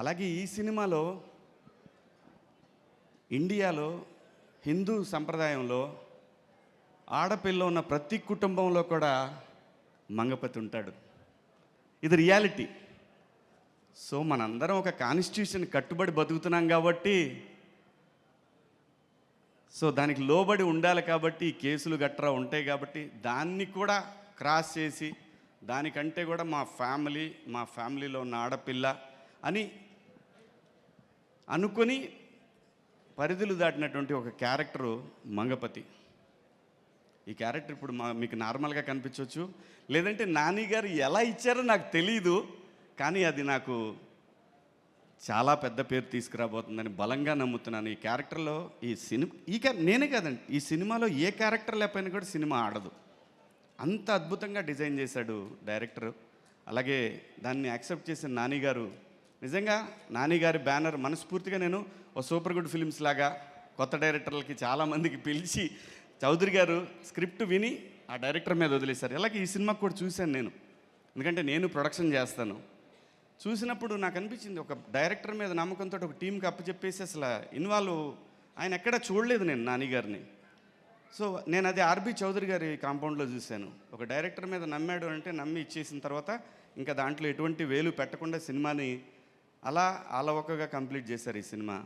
అలాగే ఈ సినిమాలో ఇండియాలో హిందూ సంప్రదాయంలో ఆడపిల్ల ఉన్న ప్రతి కుటుంబంలో కూడా మంగపతి ఉంటాడు. ఇది రియాలిటీ. సో మనందరం ఒక కాన్స్టిట్యూషన్ కట్టుబడి బతుకుతున్నాం కాబట్టి, సో దానికి లోబడి ఉండాలి కాబట్టి కేసులు గట్రా ఉంటాయి కాబట్టి దాన్ని కూడా క్రాస్ చేసి దానికంటే కూడా మా ఫ్యామిలీలో ఉన్న ఆడపిల్ల అని అనుకొని పరిధులు దాటినటువంటి ఒక క్యారెక్టరు మంగపతి. ఈ క్యారెక్టర్ ఇప్పుడు మీకు నార్మల్గా కనిపించవచ్చు, లేదంటే నాని గారు ఎలా ఇచ్చారో నాకు తెలీదు, కానీ అది నాకు చాలా పెద్ద పేరు తీసుకురాబోతుందని బలంగా నమ్ముతున్నాను. ఈ క్యారెక్టర్లో నేనే కాదండి, ఈ సినిమాలో ఏ క్యారెక్టర్ లేకపోయినా కూడా సినిమా ఆడదు. అంత అద్భుతంగా డిజైన్ చేశాడు డైరెక్టర్. అలాగే దాన్ని యాక్సెప్ట్ చేసిన నాని గారు, నిజంగా నాని గారి బ్యానర్ మనస్ఫూర్తిగా నేను ఓ సూపర్ గుడ్ ఫిలిమ్స్ లాగా కొత్త డైరెక్టర్లకి చాలామందికి పిలిచి చౌదరి గారు స్క్రిప్ట్ విని ఆ డైరెక్టర్ మీద వదిలేశారు. అలాగే ఈ సినిమాకి కూడా చూశాను నేను, ఎందుకంటే నేను ప్రొడక్షన్ చేస్తాను. చూసినప్పుడు నాకు అనిపించింది, ఒక డైరెక్టర్ మీద నమ్మకంతో ఒక టీంకి అప్పచెప్పేసి అసలు ఆయన ఎక్కడా చూడలేదు నేను నాని గారిని. సో నేను అది ఆర్బి చౌదరి గారి కాంపౌండ్లో చూశాను. ఒక డైరెక్టర్ మీద నమ్మాడు అంటే నమ్మి ఇచ్చేసిన తర్వాత ఇంకా దాంట్లో ఎటువంటి వేలు పెట్టకుండా సినిమాని అలా అలవకగా కంప్లీట్ చేశారు ఈ సినిమా.